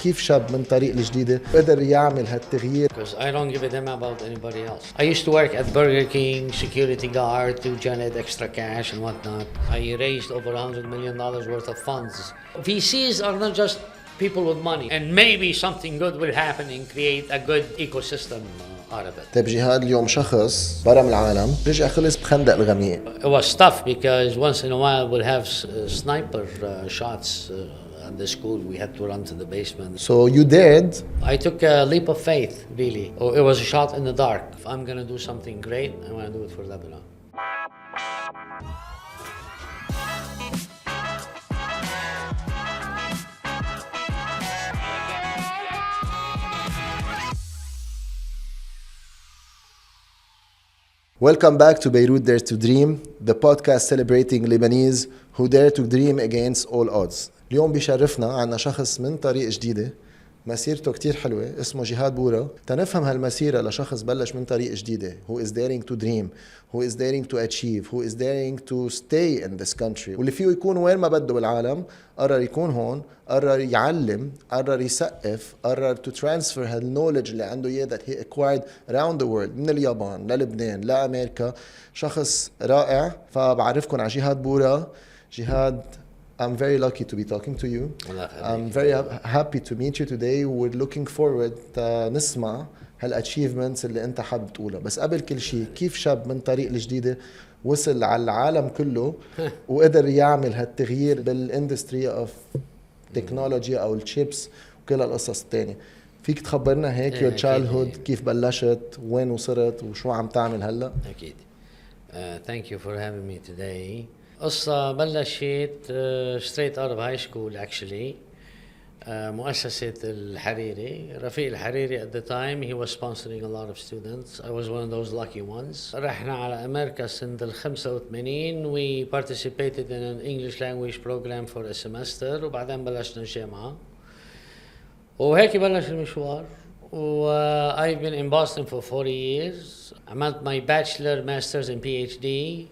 كيف شاب من طريق الجديدة قدر يعمل هالتغيير. Because I don't give a damn about anybody else. I used to work at Burger King, security guard, to generate extra cash and whatnot. I raised over $100 million worth of funds. VCs are not just people with money, and maybe something good will happen and create a good ecosystem out of it. طيب جهاد، اليوم شخص برا من العالم رجع خلص بخندق الغميق. It was tough because once in a while we'll have sniper shots at the school. We had to run to the basement. So you dared. I took a leap of faith, really. It was a shot in the dark. If I'm going to do something great, I want to do it for Lebanon. Welcome back to Beirut Dare to Dream, the podcast celebrating Lebanese who dare to dream against all odds. اليوم بيشرفنا عنا شخص من طريق جديدة، مسيرته كتير حلوة، اسمه جهاد بورا. تنفهم هالمسيرة لشخص بلش من طريق جديدة، who is daring to dream, who is daring to achieve, who is daring to stay in this country، واللي فيه يكون وين ما بده بالعالم. قرر يكون هون، قرر يعلم، قرر يسقف، قرر to transfer هالكنولج اللي عنده اياه that he acquired around the world، من اليابان للبنان لأمريكا. شخص رائع. فبعرفكم على جهاد بورا. جهاد, I'm very lucky to be talking to you. I'm very happy to meet you today. We're looking forward نسمع هالachievements اللي انت حابب تقولها. بس قبل كل شيء، كيف شاب من طريق الجديدة وصل على العالم كله وقدر يعمل هالتغيير بالاندستري اوف تكنولوجيا او الشيبس وكل القصص الثانية؟ فيك تخبرنا هيك your childhood كيف بلشت، وين وصلت، وشو عم تعمل هلا؟ أكيد. Thank you for having me today. قصة بلشت straight out of high school actually. مؤسسة الحريري. رفيق الحريري at the time he was sponsoring a lot of students. I was one of those lucky ones. رحنا على أمريكا سنة ال85. We participated in an English language program for a semester وبعدين بلشنا الجامعة. وهيك بلش المشوار. I've been in Boston for 40 years. عملت my bachelor, master's and PhD.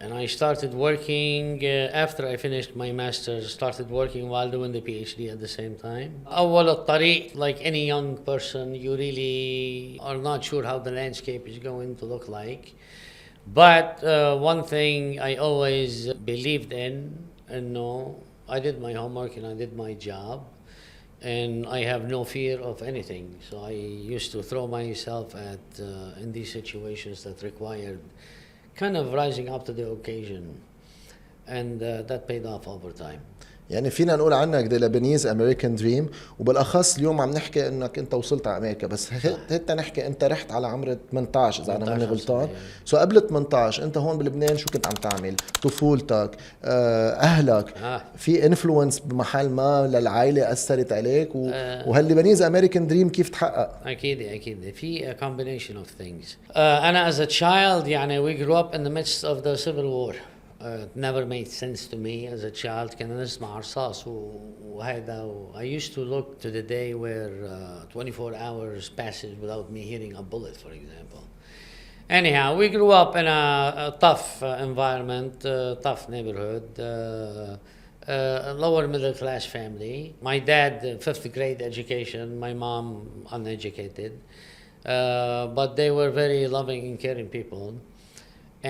And I started working after I finished my master's, started working while doing the PhD at the same time. أول الطريق, like any young person, you really are not sure how the landscape is going to look like. But one thing I always believed in, and no, I did my homework and I did my job. And I have no fear of anything. So I used to throw myself at in these situations that required kind of rising up to the occasion, and that paid off over time. يعني فينا نقول عنك the Lebanese American dream، وبالأخص اليوم عم نحكي إنك أنت وصلت على أمريكا، بس حتى نحكي أنت رحت على عمر 18 إذا أنا ماني غلطان. سو قبل 18 أنت هون بلبنان شو كنت عم تعمل؟ طفولتك، أهلك، في انفلونس بمحل ما للعائلة أثرت عليك، وهالليبانيز American dream كيف تحقق؟ أكيد في a combination of things. أنا as a child يعني we grew up in the midst of the civil war. It never made sense to me as a child. كنا نسمع رصاص وهذا. I used to look to the day where 24 hours passes without me hearing a bullet, for example. Anyhow, we grew up in a tough environment, tough neighborhood, lower middle class family. My dad, 5th grade education, my mom uneducated, but they were very loving and caring people.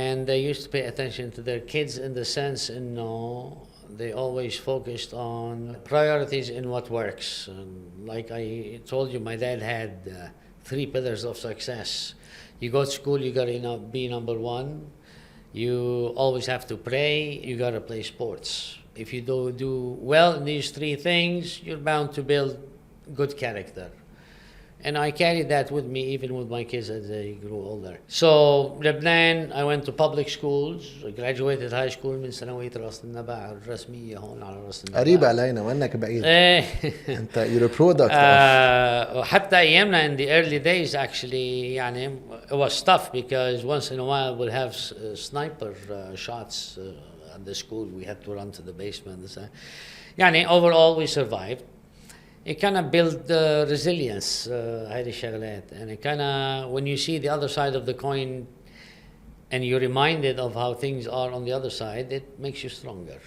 And they used to pay attention to their kids in the sense, they always focused on priorities in what works. Like I told you, my dad had 3 pillars of success. You go to school, you gotta be number 1. You always have to pray, you gotta play sports. If you do well in these 3 things, you're bound to build good character. And I carried that with me even with my kids as they grew older. So Lebanon, I went to public schools. I graduated high school من ثانوية راس النبع الرسمية هون على راس النبع. قريب علينا وانك بعيد. انت you're a product. حتى أيامنا in the early days actually يعني it was tough because once in a while we'll have sniper shots at the school. We had to run to the basement. يعني overall we survived. It kind of build resilience هذه الشغلات. And it kind of when you see the other side of the coin and you're reminded of how things are on the other side, it makes you stronger.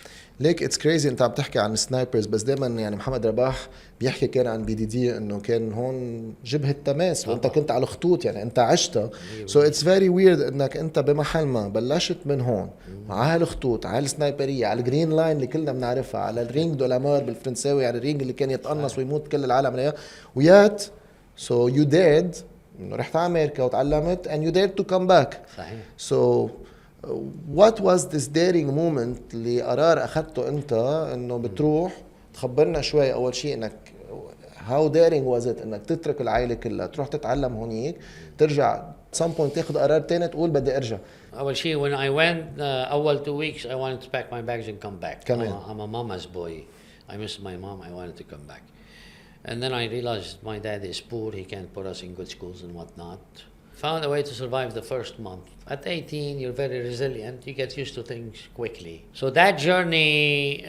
ليك اتس كريزي انت عم تحكي عن سنايبرز بس دائما يعني محمد رباح بيحكي كان عن BDD انه كان هون جبهة تماس وانت كنت على الخطوط يعني انت عشتها سو اتس فيري ويرد انك انت بمحل ما بلشت من هون على هالخطوط على السنايبرية على الجرين لاين اللي كلنا بنعرفها على الرينج دولامار بالفرنساوي على الرينج اللي كان يتقنص ويموت كل العالم عليها ويات سو يو ديرد انه رحت على امريكا وتعلمت and you dared to come back صحيح. so what was this daring moment اللي قرار اخذته انت انه بتروح تخبرنا شوي اول شيء انك how daring was it انك تترك العائله كلها تروح تتعلم هونيك ترجع some point تاخذ قرار تاني تقول بدي ارجع. أول شيء when I went أول 2 weeks I wanted to pack my bags and come back. كمان. I'm a mama's boy. I miss my mom. I wanted to come back. And then I realized my dad is poor. He can't put us in good schools and whatnot. Found a way to survive the first month. At 18, you're very resilient. You get used to things quickly. So that journey,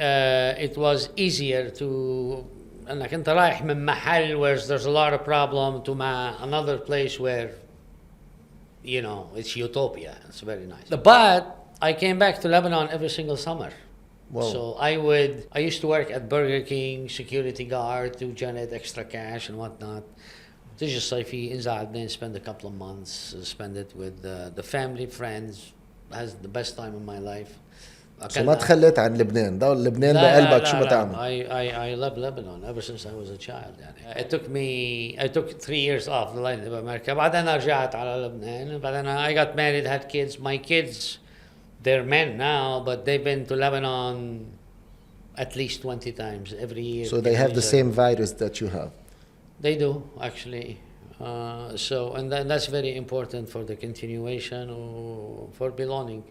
it was easier to... أنك أنت رايح من محل where there's a lot of problem to another place where, you know, it's utopia. It's very nice. But I came back to Lebanon every single summer. Wow. So I used to work at Burger King, security guard to generate extra cash and whatnot. تيجي الصيفي انزل على لبنان spend a couple of months, spend it with the family, friends, has the best time of my life. So ما تخليت عن لبنان، ضل لبنان بقلبك شو ما تعمل. I love Lebanon ever since I was a child. يعني I took 3 years off بأمريكا، بعدين رجعت على لبنان، بعدين I got married, had kids. My kids, they're men now, but they've been to Lebanon at least 20 times every year. So they have the same virus that you have. They do, actually. And that's very important for the continuation or for belonging.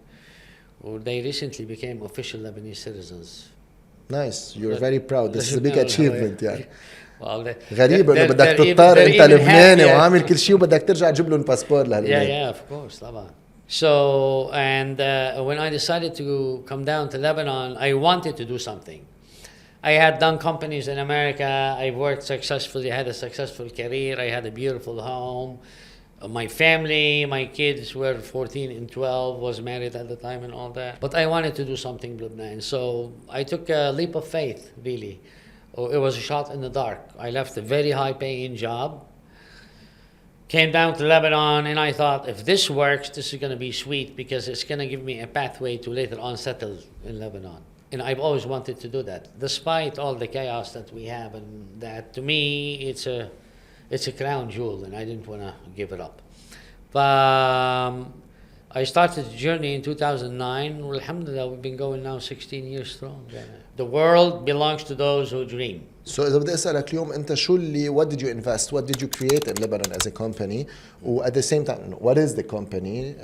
Or they recently became official Lebanese citizens. Nice, you're very proud. This is a big achievement يعني. غريب انه بدك تضطر انت لبناني وعامل كل شيء وبدك ترجع تجيب لهم باسبور لهالبلاد. Yeah, of course, طبعا. So, and when I decided to come down to Lebanon, I wanted to do something. I had done companies in America. I worked successfully, had a successful career. I had a beautiful home. My family, my kids were 14 and 12, was married at the time and all that. But I wanted to do something in Lebanon. So I took a leap of faith, really. It was a shot in the dark. I left a very high paying job, came down to Lebanon, and I thought, if this works, this is going to be sweet because it's going to give me a pathway to later on settle in Lebanon. And I've always wanted to do that, despite all the chaos that we have. And that, to me, it's a crown jewel, and I didn't want to give it up. I started the journey in 2009. Well, alhamdulillah, we've been going now 16 years strong. The world belongs to those who dream. So إذا بدي أسألك اليوم أنت شو اللي what did you invest, what did you create in Lebanon as a company, و at the same time what is the company,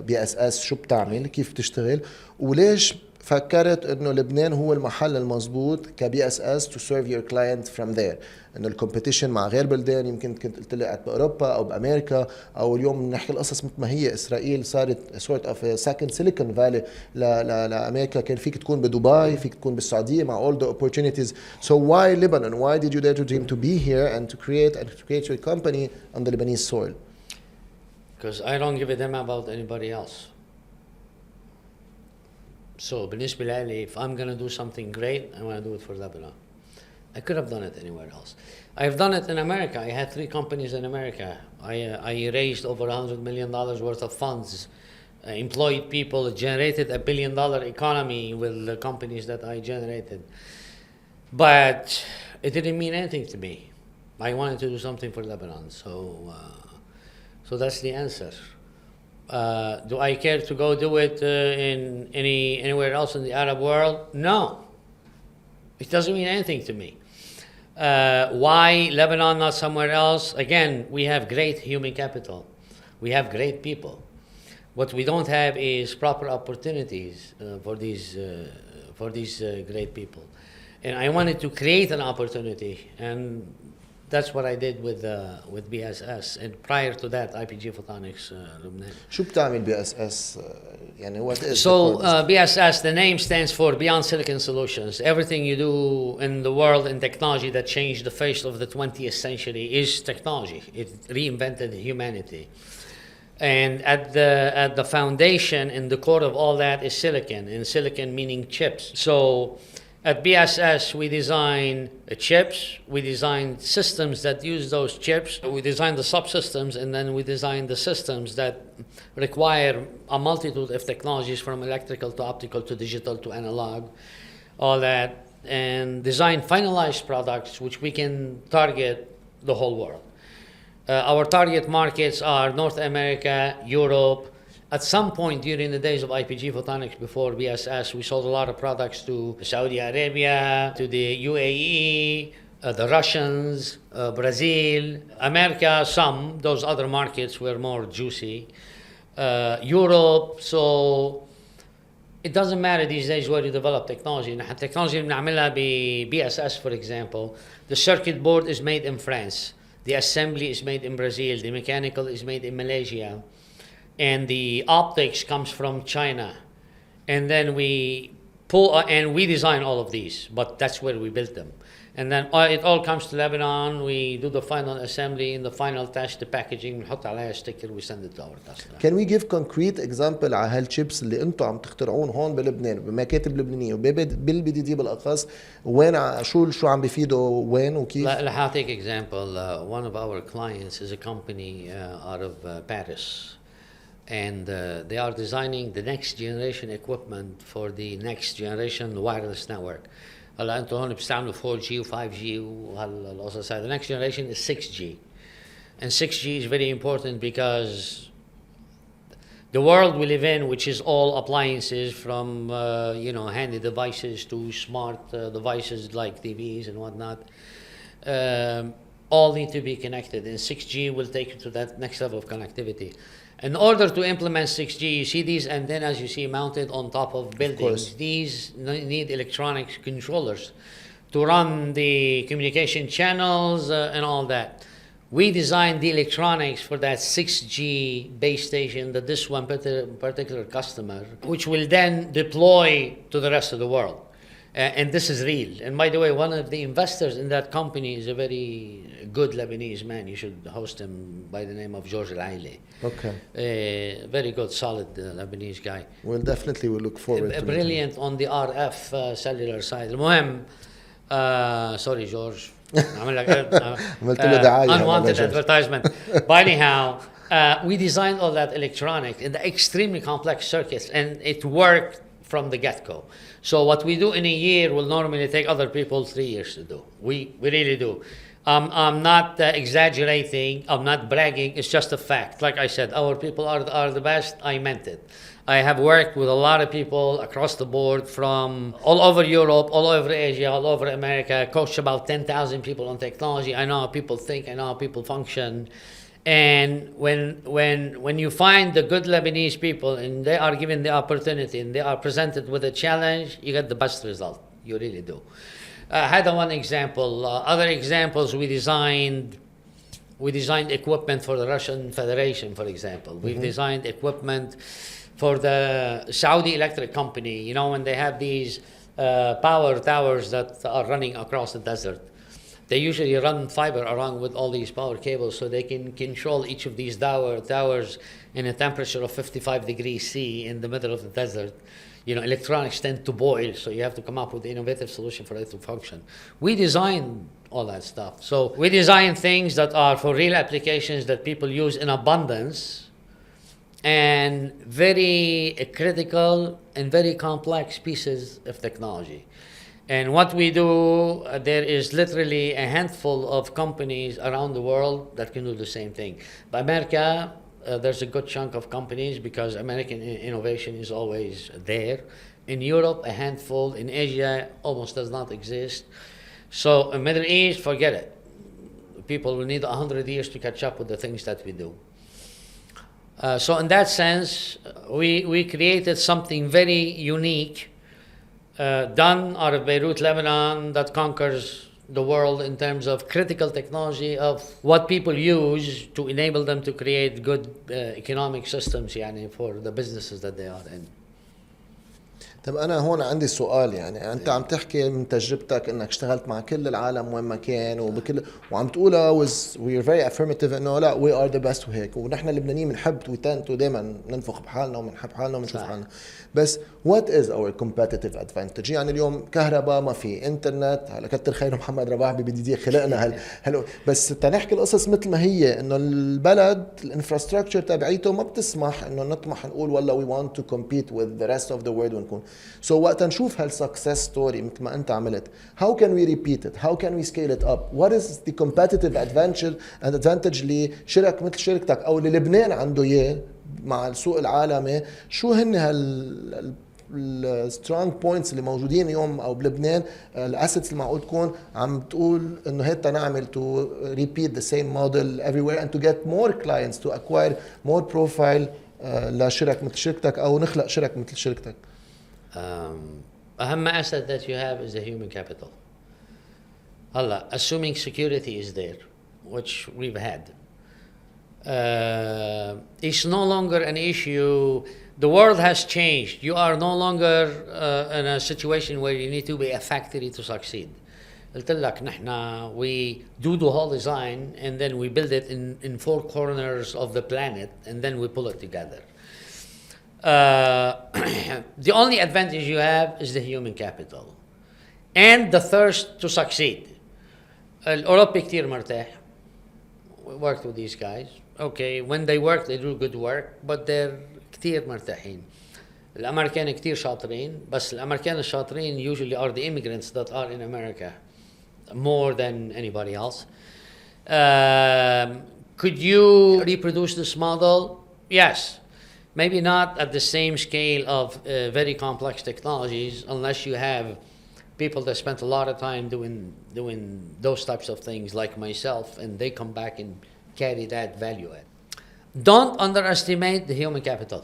BSS شو بتعمل, كيف بتشتغل, وليش فكرت انه لبنان هو المحل المضبوط كبي اس اس to serve your client from there. انه الكومبيتيشن مع غير بلدان يمكن كنت قلت لي باوروبا او بامريكا, او اليوم بنحكي القصص مثل ما هي. اسرائيل صارت sort of a second Silicon Valley لامريكا. كان فيك تكون بدبي, فيك تكون بالسعوديه مع all the opportunities. So why Lebanon? Why did you dare to dream to be here and to create your company on the Lebanese soil? Because I don't give a damn about anybody else. So, بالنسبة لي, if I'm going to do something great, I want to do it for Lebanon. I could have done it anywhere else. I've done it in America. I had 3 companies in America. I raised over $100 million worth of funds, employed people, generated $1 billion economy with the companies that I generated. But it didn't mean anything to me. I wanted to do something for Lebanon. So that's the answer. Do I care to go do it in anywhere else in the Arab world? No. It doesn't mean anything to me. Why Lebanon, not somewhere else? Again, we have great human capital. We have great people. What we don't have is proper opportunities for these great people. And I wanted to create an opportunity, and that's what I did with BSS. And prior to that, IPG Photonics Lebanon. شو بتعمل BSS? يعني what is So BSS, the name stands for Beyond Silicon Solutions. Everything you do in the world in technology that changed the face of the 20th century is technology. It reinvented humanity. And at the foundation, in the core of all that, is silicon, and silicon meaning chips. So at BSS, we design chips, we design systems that use those chips, we design the subsystems, and then we design the systems that require a multitude of technologies, from electrical to optical to digital to analog, all that, and design finalized products which we can target the whole world. Our target markets are North America, Europe. At some point during the days of IPG Photonics before BSS, we sold a lot of products to Saudi Arabia, to the UAE, the Russians, Brazil, America, some. Those other markets were more juicy. Europe, so it doesn't matter these days where you develop technology. نحن التكنولوجيا اللي بنعملها ب BSS, for example, the circuit board is made in France, the assembly is made in Brazil, the mechanical is made in Malaysia, and the optics comes from China. And then we and we design all of these, but that's where we built them. And then it all comes to Lebanon. We do the final assembly, in the final test, the packaging, بنحط عليها sticker, we send it to our customer. Can we give concrete example على هالشيبس اللي انتم عم تخترعون هون بلبنان بمكاتب لبنانيه بالبي دي دي بالاخص؟ وين شو عم بيفيدوا وين وكيف؟ Let me take example. One of our clients is a company out of Paris, and they are designing the next generation equipment for the next generation wireless network. هلا انتم هون بتستعملوا 4G و 5G وهالقصص هاي. The next generation is 6G, and 6G is very important because the world we live in, which is all appliances, from handy devices to smart devices like TVs and whatnot, all need to be connected, and 6G will take you to that next level of connectivity. In order to implement 6G, you see these antennas you see mounted on top of buildings. These need electronics controllers to run the communication channels and all that. We designed the electronics for that 6G base station that this one particular customer, which will then deploy to the rest of the world. And this is real. And by the way, one of the investors in that company is a very good Lebanese man. You should host him, by the name of George Al-Aili. Okay. Very good, solid Lebanese guy. Well, definitely we'll look forward to brilliant on the RF cellular side. المهم, sorry George. عملت له دعاية. Unwanted advertisement. But anyhow, we designed all that electronic in the extremely complex circuits, and it worked from the get-go. So what we do in a year will normally take other people 3 years to do. We really do. I'm not exaggerating. I'm not bragging. It's just a fact. Like I said, our people are the best. I meant it. I have worked with a lot of people across the board, from all over Europe, all over Asia, all over America. Coached about 10,000 people on technology. I know how people think. I know how people function. And when you find the good Lebanese people and they are given the opportunity and they are presented with a challenge, you get the best result. You really do. Had one example. Other examples, we designed equipment for the Russian Federation, for example. We've designed equipment for the Saudi Electric Company. You know, when they have these power towers that are running across the desert, they usually run fiber around with all these power cables so they can control each of these towers in a temperature of 55 degrees C in the middle of the desert. You know, electronics tend to boil, so you have to come up with an innovative solution for it to function. We design all that stuff. So we design things that are for real applications that people use in abundance, and very critical and very complex pieces of technology. And what we do, there is literally a handful of companies around the world that can do the same thing. By America, there's a good chunk of companies because American innovation is always there. In Europe, a handful. In Asia, almost does not exist. So in Middle East, forget it. People will need 100 years to catch up with the things that we do. So in that sense, we created something very unique, done out of Beirut, Lebanon, that conquers the world in terms of critical technology of what people use to enable them to create good economic systems for the businesses that they are in. طب أنا هون عندي سؤال، يعني أنت عم تحكي من تجربتك إنك اشتغلت مع كل العالم وين ما كان وبكل، وعم تقولها we are very affirmative إنه لا we are the best وهيك، ونحن اللبنانيين بنحب دائما ننفخ بحالنا وبنحب حالنا وبنشوف حالنا. بس what is our competitive advantage؟ يعني اليوم كهرباء ما في، انترنت هلا كتر خيره محمد رباح ببديدي خلقنا هلا بس تنحكي القصص مثل ما هي، انه البلد الانفراستراكشر تبعيته ما بتسمح انه نطمح نقول والله we want to compete with the rest of the world ونكون. So وقت نشوف هالسكسس ستوري مثل ما انت عملت، how can we repeat it? How can we scale it up? What is the competitive advantage لشرك مثل شركتك او للبنان عنده اياه مع السوق العالمي؟ شو هن السترونج بوينتس اللي موجودين اليوم او بلبنان، الاسيتس اللي معقول تكون عم تقول انه هيك نعمل to repeat the same model everywhere and to get more clients to acquire more profile لشرك مثل شركتك او نخلق شرك مثل شركتك؟ أهم asset that you have is the human capital. هلا assuming security is there, which we've had. It's no longer an issue. The world has changed. You are no longer in a situation where you need to be a factory to succeed. قلت لك نحن we do the whole design and then we build it in four corners of the planet and then we pull it together. The only advantage you have is the human capital and the thirst to succeed. الأوروبي كتير مرتاح. We worked with these guys. Okay, when they work they do good work, but they're كتير مرتاحين. الأمريكان كتير شاطرين، بس الأمريكان الشاطرين usually are the immigrants that are in America more than anybody else. Could you reproduce this model? Yes. Maybe not at the same scale of very complex technologies, unless you have people that spent a lot of time doing those types of things like myself, and they come back and carry that value add. Don't underestimate the human capital.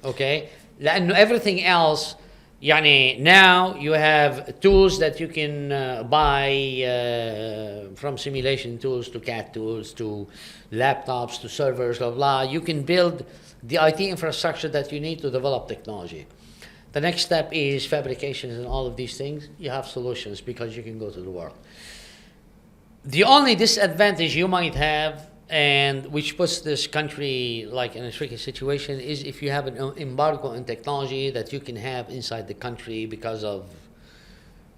Okay? لأنه everything else, يعني now you have tools that you can buy from simulation tools to CAD tools to laptops to servers, blah, blah. You can build the IT infrastructure that you need to develop technology. The next step is fabrications and all of these things. You have solutions because you can go to the world. The only disadvantage you might have, and which puts this country like in a tricky situation, is if you have an embargo on technology that you can have inside the country because of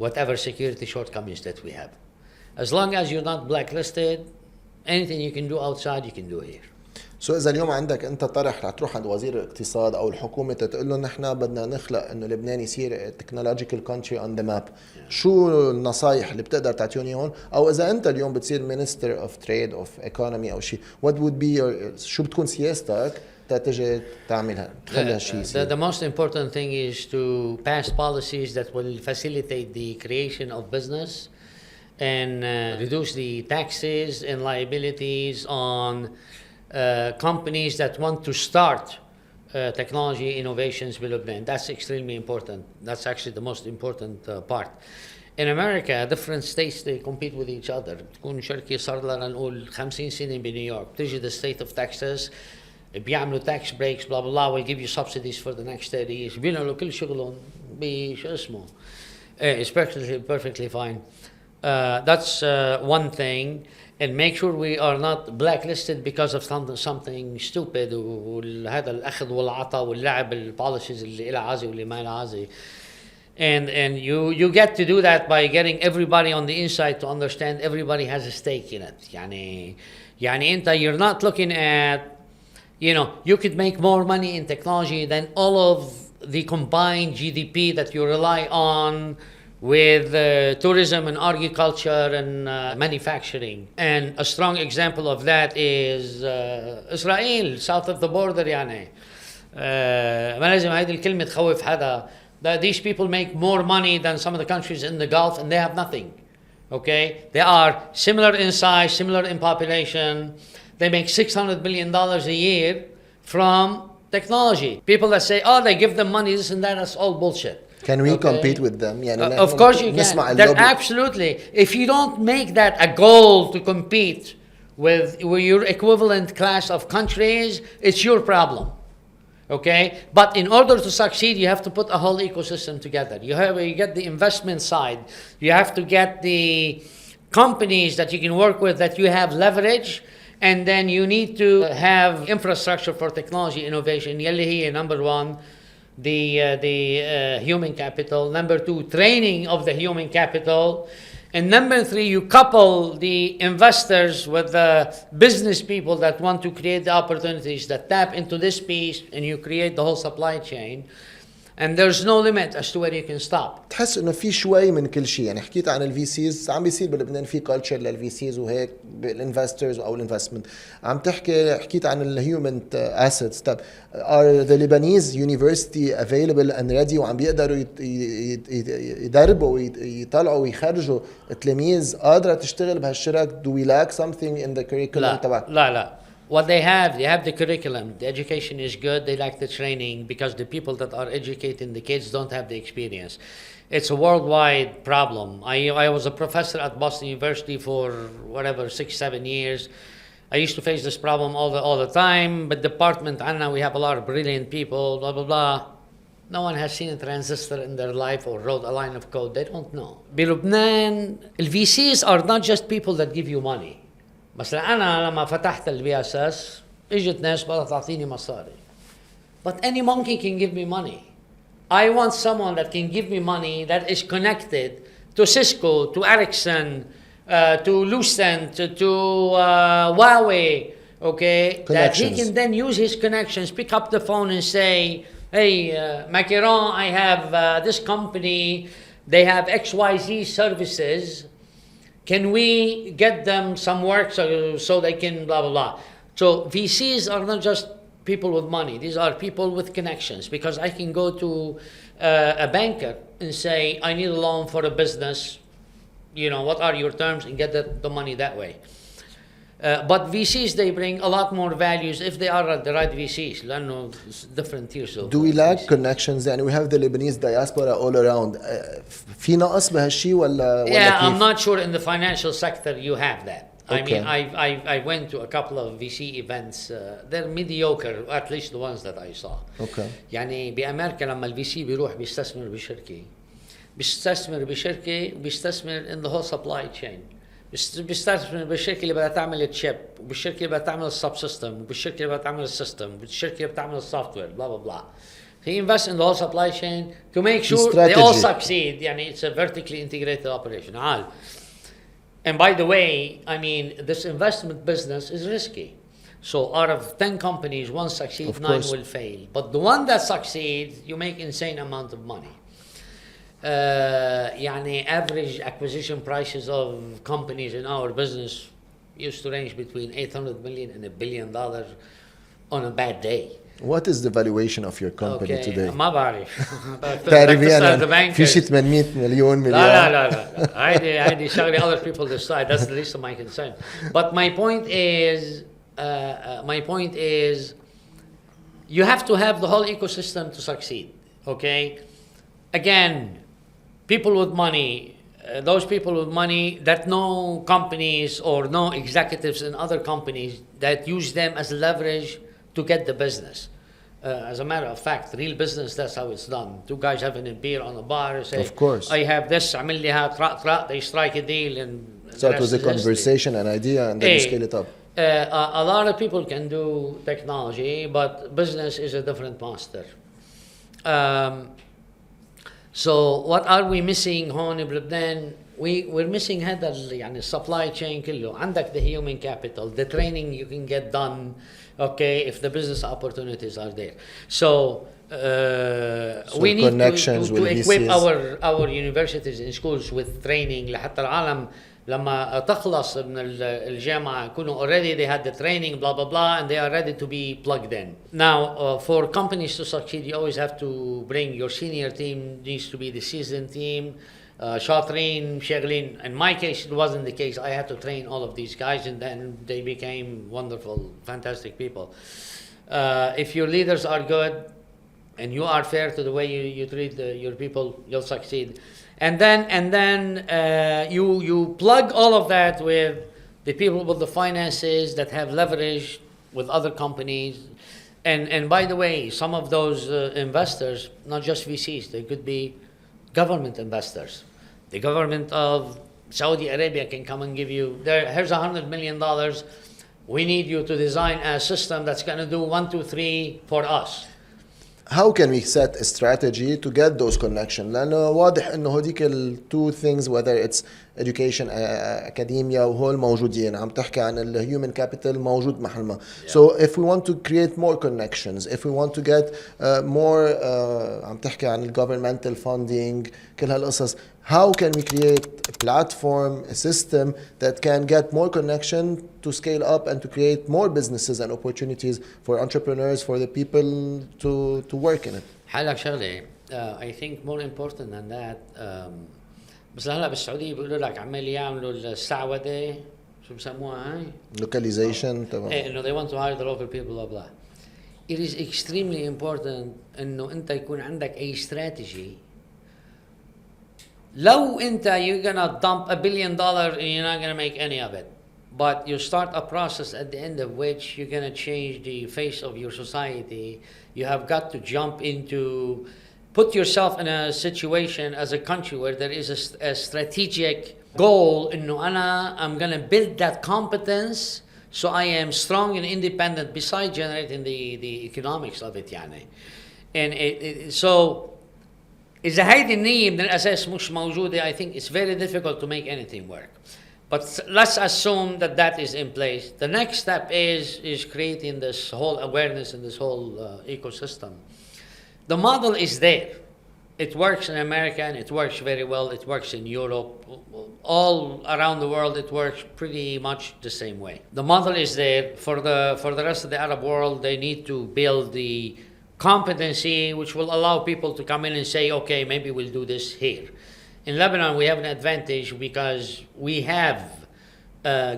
whatever security shortcomings that we have. As long as you're not blacklisted, anything you can do outside, you can do here. سو إذا اليوم عندك أنت طرح لتروح عند وزير الاقتصاد أو الحكومة تقول له نحن بدنا نخلق إنه لبنان يصير technological country on the map، شو النصايح اللي بتقدر تعطيوني هون؟ أو إذا أنت اليوم بتصير Minister of Trade of Economy أو شيء، what would be your، شو بتكون سياستك تتجي تعملها تخلي هالشيء يصير؟ The most important thing is to pass policies that will facilitate the creation of business and reduce the taxes and liabilities on companies that want to start technology innovations in Lebanon. That's extremely important. That's actually the most important part. In America, different states, they compete with each other. تكون شركة صار لها نقول 50 سنة بنيويورك، تيجي the state of Texas بيعملوا tax breaks blah blah blah, will give you subsidies for the next 30 years. بيعملوا كل شغلهم بشو اسمه. It's perfectly fine. That's one thing. And make sure we are not blacklisted because of something stupid وهذا الأخذ والعطاء واللعب البوليسيز اللي إلها عازي واللي ما إلها عازي. And you get to do that by getting everybody on the inside to understand everybody has a stake in it. يعني أنت you're not looking at, you know, you could make more money in technology than all of the combined GDP that you rely on with tourism and agriculture and manufacturing. And a strong example of that is Israel, south of the border يعني. ما لازم هيدي الكلمة تخوف حدا. These people make more money than some of the countries in the Gulf and they have nothing. Okay? They are similar in size, similar in population. They make $600 billion a year from technology. People that say, oh, they give them money, this and that, that's all bullshit. Can we compete with them? يعني of course you can. That absolutely. If you don't make that a goal to compete with your equivalent class of countries, it's your problem. Okay, but in order to succeed, you have to put a whole ecosystem together. You get the investment side. You have to get the companies that you can work with that you have leverage, and then you need to have infrastructure for technology innovation. يلي هي number one, the human capital. Number two, training of the human capital. And number three, you couple the investors with the business people that want to create the opportunities that tap into this piece, and you create the whole supply chain. And there's no limit as to where you can stop. تحس انه في شوي من كل شيء، يعني حكيت عن الفي سيز، عم بيصير بلبنان في كلتشر للفي سيز وهيك بالانفسترز او الانفستمنت. عم حكيت عن الهيومن اسيتس. طب are the Lebanese university available and ready وعم بيقدروا يدربوا ويطلعوا ويخرجوا تلاميذ قادره تشتغل بهالشرك؟ do we lack something in the curriculum تبع؟ لا. What they have the curriculum. The education is good. They lack the training because the people that are educating the kids don't have the experience. It's a worldwide problem. I was a professor at Boston University for whatever 6-7 years. I used to face this problem all the time. But department, Anna, we have a lot of brilliant people. Blah blah blah. No one has seen a transistor in their life or wrote a line of code. They don't know. بلبنان, VCs are not just people that give you money. مثلا أنا لما فتحت البي اس اس اجت ناس بدها تعطيني مصاري. But any monkey can give me money. I want someone that can give me money that is connected to Cisco, to Ericsson, to Lucent, to Huawei, okay? That he can then use his connections, pick up the phone and say, hey, Macron, I have this company, they have XYZ services. Can we get them some work so they can blah, blah, blah. So VCs are not just people with money. These are people with connections, because I can go to a banker and say, I need a loan for a business. You know, what are your terms? And get the money that way. But VCs, they bring a lot more values if they are the right VCs. لأنه different tiers of Do we lack VCs. connections? يعني we have the Lebanese diaspora all around. في نقص بهالشيء ولا Yeah, كيف؟ I'm not sure in the financial sector you have that. I Okay. mean, I went to a couple of VC events. They're mediocre, at least the ones that I saw. Okay. يعني بأمريكا لما الفي سي بيروح بيستثمر بيستثمر in the whole supply chain. بيستثمر بالشركة اللي بدها تعمل الشيب، وبالشركة اللي بدها تعمل السب سيستم، وبالشركة اللي بدها تعمل السيستم، وبالشركة اللي بتعمل السوفت وير، blah blah blah. He invests in the whole supply chain to make sure they all succeed. يعني it's a vertically integrated operation. And by the way, I mean, this investment business is risky. So out of 10 companies, one succeeds, 9 will fail. But the one that succeeds, you make insane amount of money. يعني average acquisition prices of companies in our business used to range between 800 million and $1 billion on a bad day. What is the valuation of your company today? ما بعرف. تقريبا في شي 800 مليون لا. هيدي شغلة other people decide. That's the least of my concern. But my point is, you have to have the whole ecosystem to succeed. Okay, again, people with money, those people with money that know companies or know executives in other companies that use them as leverage to get the business. As a matter of fact, real business, that's how it's done. Two guys having a beer on a bar, say, of course, I have this, عمل لي ها, they strike a deal, and so it was a conversation, an idea, and then you scale it up. A lot of people can do technology, but business is a different monster. So what are we missing هون بلبنان? We're missing هذا يعني supply chain كله. عندك the human capital, the training you can get done, okay, if the business opportunities are there. So we need to equip our universities and schools with training لحتى العالم لما تخلص من الجامعة يكونوا already they had the training blah blah blah and they are ready to be plugged in. Now for companies to succeed, you always have to bring your senior team, needs to be the seasoned team. شاطرين شغالين. In my case, it wasn't the case. I had to train all of these guys, and then they became wonderful, fantastic people. If your leaders are good, and you are fair to the way you treat your people, you'll succeed. And then you plug all of that with the people with the finances that have leverage with other companies. And by the way, some of those investors, not just VCs, they could be government investors. The government of Saudi Arabia can come and give you, here's $100 million. We need you to design a system that's going to do 1, 2, 3 for us. How can we set a strategy to get those connections؟ لأنه واضح إنه هديك ال two things, whether it's education, academia وهول موجودين. عم تحكي عن ال human capital موجود محل ما. So if we want to create more connections, if we want to get more عم تحكي عن ال governmental funding, كل هالقصص, how can we create a platform, a system that can get more connection to scale up and to create more businesses and opportunities for entrepreneurs, for the people to work in it? حالك شغله I think more important than that بس هلا بالسعوديه بيقولوا لك عمال يعملوا السعوده شو بسموها هاي Localization تمام. ايه انه they want to hire the local people blah blah. It is extremely important انه انت يكون عندك اي استراتيجي. لو انت you're gonna dump $1 billion and you're not gonna make any of it, but you start a process at the end of which you're gonna change the face of your society. You have got to jump into, put yourself in a situation as a country where there is a strategic goal. إنه I'm gonna build that competence so I am strong and independent besides generating the economics of it يعني. And so إذا هيدي النية من الأساس مش موجودة, I think it's very difficult to make anything work. But let's assume that that is in place. The next step is creating this whole awareness and this whole ecosystem. The model is there. It works in America and it works very well. It works in Europe. All around the world, it works pretty much the same way. The model is there. For the rest of the Arab world, they need to build the competency which will allow people to come in and say, okay, maybe we'll do this here. In Lebanon, we have an advantage because we have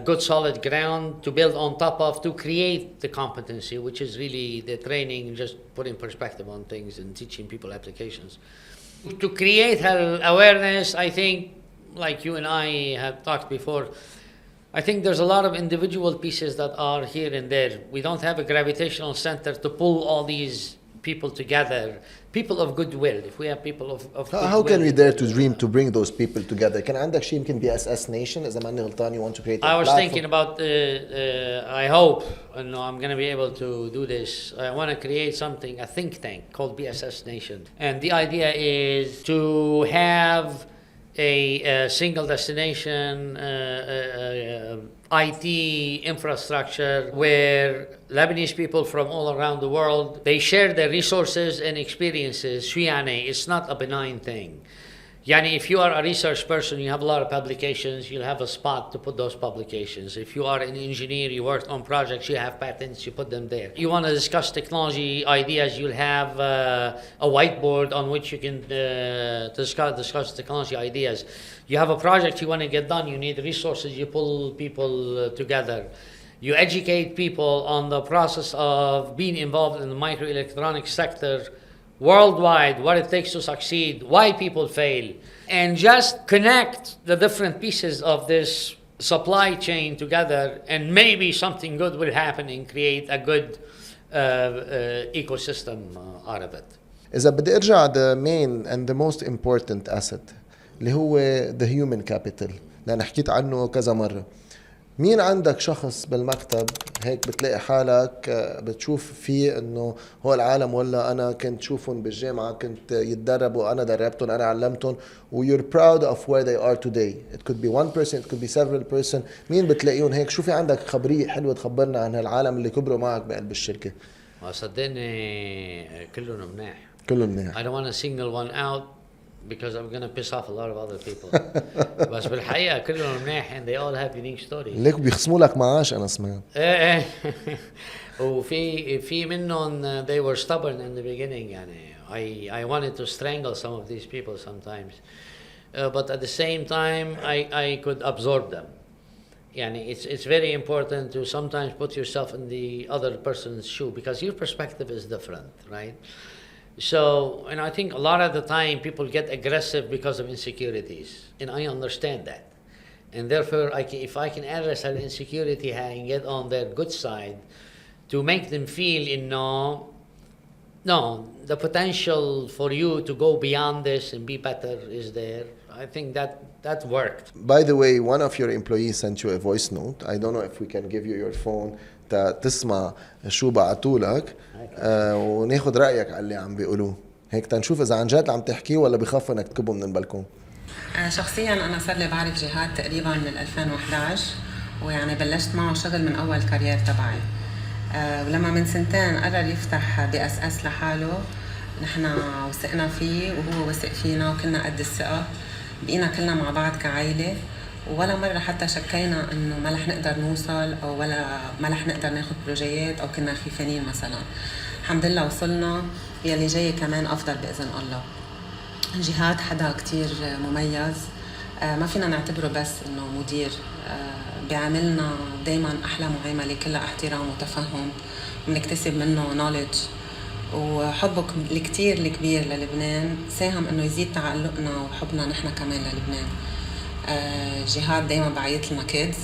good solid ground to build on top of to create the competency, which is really the training, just putting perspective on things and teaching people applications. To create awareness, I think, like you and I have talked before, I think there's a lot of individual pieces that are here and there. We don't have a gravitational center to pull all these people together, people of goodwill. If we have people of goodwill. How can we dare to dream to bring those people together? كان عندك شيء يمكن BSS Nation إذا ماني غلطان, you want to create a I was platform. thinking about, I hope, I'm going to be able to do this. I want to create something, a think tank called BSS Nation. And the idea is to have a single destination IT infrastructure where Lebanese people from all around the world, they share their resources and experiences. شو يعني? It's not a benign thing. Yani, if you are a research person, you have a lot of publications, you'll have a spot to put those publications. If you are an engineer, you worked on projects, you have patents, you put them there. You want to discuss technology ideas, you'll have a whiteboard on which you can discuss technology ideas. You have a project you want to get done, you need resources, you pull people together. You educate people on the process of being involved in the microelectronics sector worldwide, what it takes to succeed, why people fail, and just connect the different pieces of this supply chain together, and maybe something good will happen and create a good ecosystem out of it. إذا بدي أرجع the main and the most important asset اللي هو the human capital لأن حكيت عنه كذا مرة. مين عندك شخص بالمكتب هيك بتلاقي حالك بتشوف فيه انه هو العالم ولا انا كنت شوفهم بالجامعة كنت يتدربوا انا دربتهم انا علمتهم و you're proud of where they are today. It could be one person, it could be several person. مين بتلاقيهم هيك؟ شو في عندك خبرية حلوة تخبرنا عن هالعالم اللي كبروا معك بقلب الشركة؟ صدقني كلهم مناح. كلهم مناح. I don't want to single one out because I'm going to piss off a lot of other people. بس بالحقيقة كلهم مناح and they all have unique stories. ليك بيخصموا لك معاش أنا سمعت. إيه وفي منهم they were stubborn in the beginning يعني. I wanted to strangle some of these people sometimes, but at the same time I could absorb them. يعني it's very important to sometimes put yourself in the other person's shoe because your perspective is different, right? So, and I think a lot of the time people get aggressive because of insecurities, and I understand that. And therefore, if I can address that insecurity and get on their good side to make them feel no, the potential for you to go beyond this and be better is there. I think that worked. By the way, one of your employees sent you a voice note. I don't know if we can give you your phone تسمع شو بعتولك وناخد رأيك على اللي عم بيقولوه. هيك تنشوف إذا عن جد عم تحكي ولا بخافوا إنك تكبه من البلكون. شخصيا أنا صار لي بعرف جهاد تقريبا من 2011 ويعني بلشت معه شغل من أول كارير تبعي. ولما من سنتين قرر يفتح BSS لحاله نحن وثقنا فيه وهو وثق فينا وكلنا قد الثقة. بقينا كلنا مع بعض كعائلة ولا مرة حتى شكينا إنه ما رح نقدر نوصل أو ولا ما رح نقدر ناخد بروجيات أو كنا خيفانين مثلا. الحمد لله وصلنا. يلي جاي كمان أفضل بإذن الله. جهاد حدا كتير مميز. ما فينا نعتبره بس إنه مدير. بيعاملنا دايما أحلى معاملة كلها احترام وتفهم وبنكتسب منه knowledge. وحبه الكتير الكبير للبنان ساهم إنه يزيد تعلقنا وحبنا نحن كمان للبنان. جهاد دايما بعيط لنا kids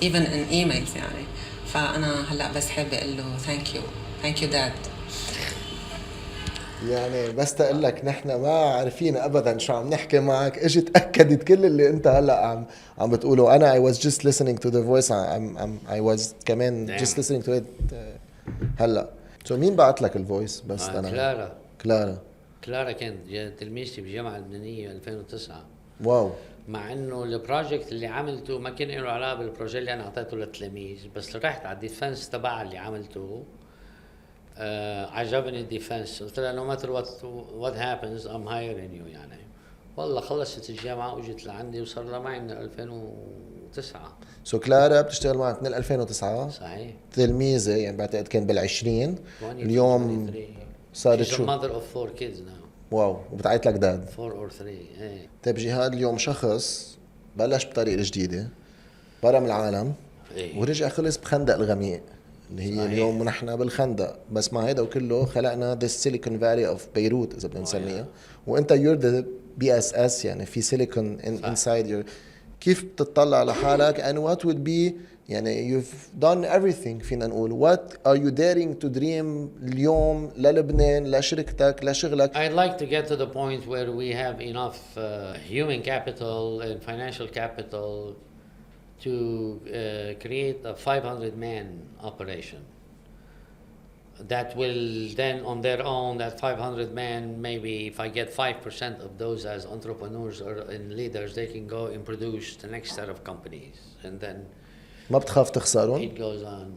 even in emails يعني. فأنا هلأ بس حابة أقول له thank you dad. يعني بس تقول لك نحن ما عارفين ابدا شو عم نحكي معك. اجي تاكدت كل اللي انت هلا عم بتقوله. انا I was just listening to the voice. I was كمان just listening to it هلا. سو مين بعت لك الفويس؟ بس انا كلارا كانت تلميذتي بالجامعه اللبنانيه 2009. واو. مع انه البروجكت اللي عملته ما كان له علاقه بالبروجكت اللي انا اعطيته للتلاميذ، بس رحت على الديفنس تبعها اللي عملته. عجبني الديفنس. قلت لها no matter what happens I'm hiring you يعني. والله خلصت الجامعة وجت لعندي وصار لها معي من 2009. سو كلارا بتشتغل معك من 2009. صحيح. تلميذة يعني بعتقد كان بالعشرين. اليوم صارت شو؟ mother of 4 kids now. واو. وبتعيط لك داد. 4 or 3. ايه. طيب جهاد، اليوم شخص بلش بطريقة جديدة برا من العالم. ايه. ورجع خلص بخندق الغميق اللي هي صحيح. اليوم نحن بالخندق، بس مع هيدا وكله خلقنا the Silicon Valley of Beirut إذا بدنا نسميها. وأنت you're the BSS يعني في سيليكون inside your. كيف بتطلع لحالك and what would be يعني you've done everything فينا نقول. what are you daring to dream اليوم للبنان لشركتك لشغلك؟ I'd like to get to the point where we have enough human capital and financial capital to create a 500-man operation that will then on their own, that 500 men, maybe if I get 5% of those as entrepreneurs or in leaders, they can go and produce the next set of companies and then ما بتخاف تخسرون؟ it goes on.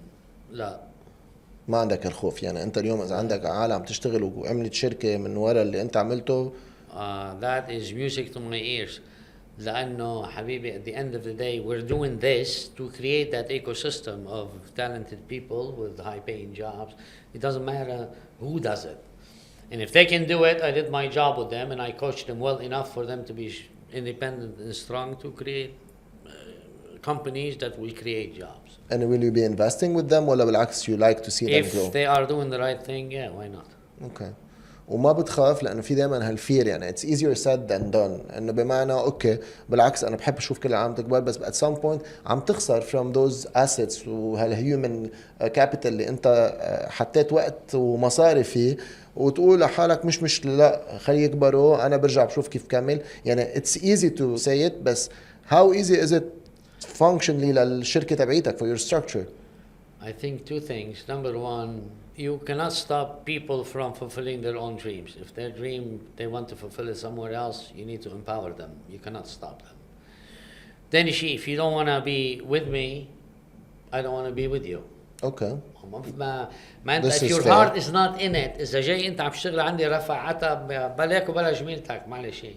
لا ما عندك الخوف يعني. انت اليوم اذا عندك عالم تشتغل وعملت شركة من وراء اللي انت عملته that is music to my ears. لأنه حبيبي at the end of the day we're doing this to create that ecosystem of talented people with high paying jobs. It doesn't matter who does it. And if they can do it, I did my job with them and I coached them well enough for them to be independent and strong to create companies that will create jobs. And will you be investing with them ولا بالعكس you like to see them grow? If they are doing the right thing, yeah, why not? Okay. وما بتخاف لانه في دائما هالفير يعني it's easier said than done. انه بمعنى اوكي بالعكس انا بحب اشوف كل عام تكبر، بس at some point عم تخسر from those assets وهالهيومن كابيتال اللي انت حطيت وقت ومصاري فيه، وتقول لحالك مش لا خلي يكبروا انا برجع بشوف كيف كمل. يعني it's easy to say it بس how easy is it functionally للشركة تبعيتك for your structure? I think two things. Number one, you cannot stop people from fulfilling their own dreams. If their dream, they want to fulfill it somewhere else, you need to empower them. You cannot stop them. Then if you don't want to be with me, I don't want to be with you. Okay. ما انت if your heart is not in it. إذا جاي انت عم تشتغل عندي رفعتها بلاك وبلا جميلتك معلش شيء.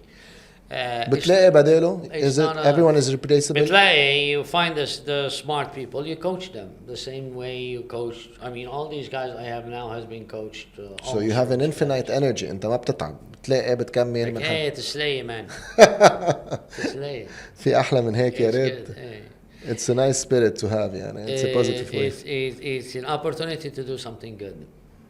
بتلاقي بداله is it everyone is replaceable? بتلاقي you find the smart people, you coach them the same way you coach. I mean all these guys I have now has been coached. So you have an infinite energy. انت ما بتتعب، بتلاقي بتكمل من ايه تسلي مان. تسلي. في احلى من هيك يا ريت. It's a nice spirit to have يعني. It's a positive way. It's an opportunity to do something good.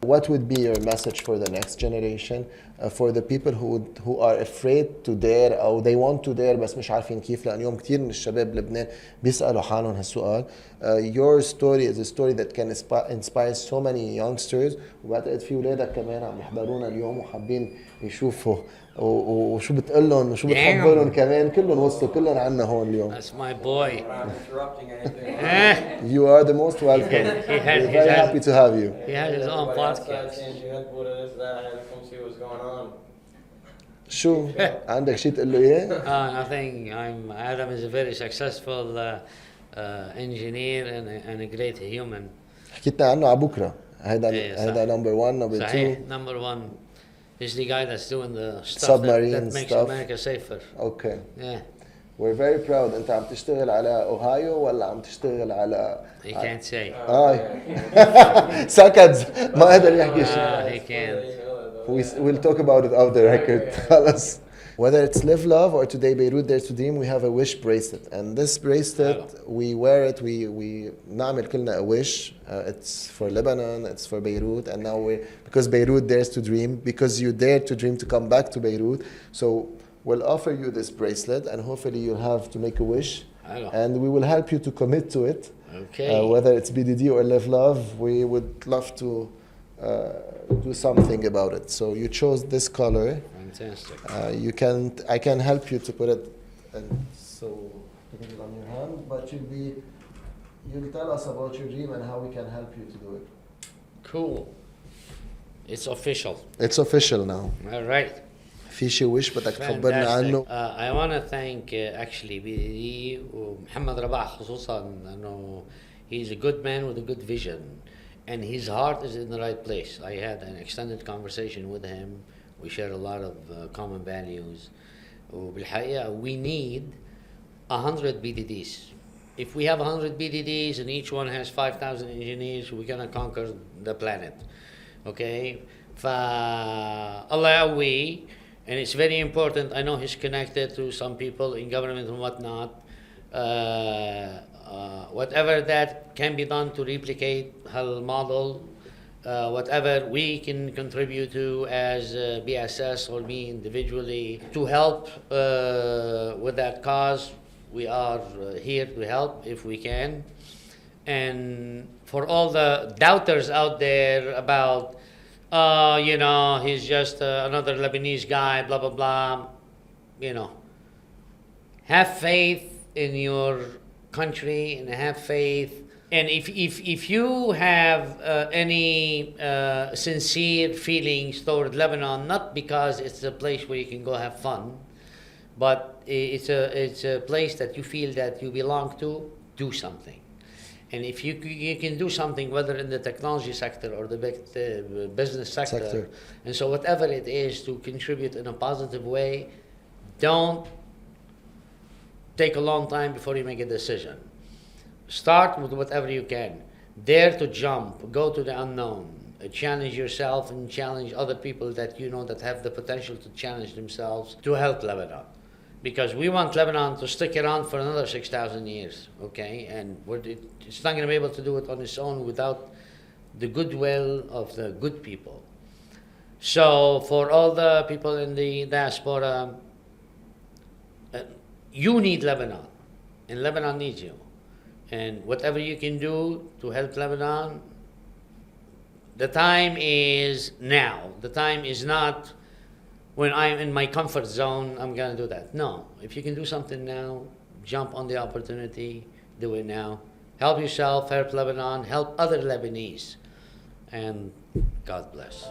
What would be your message for the next generation, for the people who are afraid to dare أو they want to dare بس مش عارفين كيف؟ لأن اليوم كتير من الشباب بلبنان بيسألوا حالهم هالسؤال. Your story is a story that can inspire so many youngsters. وبعتقد في ولادك كمان عم يحضرونا اليوم وحابين يشوفوا وشو بتقول لهم وشو بتحب لهم كمان. كلهم وصلوا، كلهم عنا هون اليوم. That's my boy. I'm not interrupting anything. You are the most welcome. We're very happy to have you. He has his own podcast. Saying Jihad Boura this, that, I had to come see what's going on. شو عندك شيء تقول له اياه؟ Nothing. Adam is a very successful engineer and a great human. حكيتنا عنه على بكره. هيدا number 1, number 2. صحيح. Number 1 is the guy that's doing the stuff Submarine that makes stuff. America safer. Okay. Yeah. We're very proud. انت عم تشتغل على اوهايو ولا عم تشتغل على He can't say. سكت ما قدر يحكي شيء. He can't. We'll talk about it off the record. خلص. Whether it's Live Love or Today Beirut Dare to Dream, we have a wish bracelet. And this bracelet, we wear it, we نعمل كلنا a wish. It's for Lebanon, it's for Beirut, and now because Beirut dares to dream, because you dare to dream to come back to Beirut. So we'll offer you this bracelet, and hopefully you'll have to make a wish. And we will help you to commit to it. Okay. Whether it's BDD or Live Love, we would love to do something about it. So you chose this color. Fantastic. I can help you to put it, and so put it on your hand. But you'll tell us about your dream and how we can help you to do it. Cool. It's official. It's official now. All right. في شي wish بدك تخبرنا عنه؟ I want to thank actually BDD ومحمد رباح خصوصا انه he's a good man with a good vision and his heart is in the right place. I had an extended conversation with him. We share a lot of common values. وبالحقيقة we need 100 BDDs. If we have 100 BDDs and each one has 5,000 engineers, we're gonna conquer the planet. Okay? فالله يقوي. And it's very important. I know he's connected to some people in government and whatnot. Whatever that can be done to replicate her model, whatever we can contribute to as BSS or me individually to help with that cause, we are here to help if we can. And for all the doubters out there about you know, he's just another Lebanese guy, blah, blah, blah. You know, have faith in your country and have faith. And if you have any sincere feelings toward Lebanon, not because it's a place where you can go have fun, but it's a place that you feel that you belong to, do something. And if you can do something, whether in the technology sector or the business sector, and so whatever it is to contribute in a positive way, don't take a long time before you make a decision. Start with whatever you can. Dare to jump, go to the unknown, challenge yourself and challenge other people that you know that have the potential to challenge themselves to help Lebanon. Because we want Lebanon to stick around for another 6,000 years, okay? And it's not going to be able to do it on its own without the goodwill of the good people. So for all the people in the diaspora, you need Lebanon, and Lebanon needs you. And whatever you can do to help Lebanon, the time is now. The time is not when I'm in my comfort zone, I'm going to do that. No, if you can do something now, jump on the opportunity, do it now. Help yourself, help Lebanon, help other Lebanese. And God bless.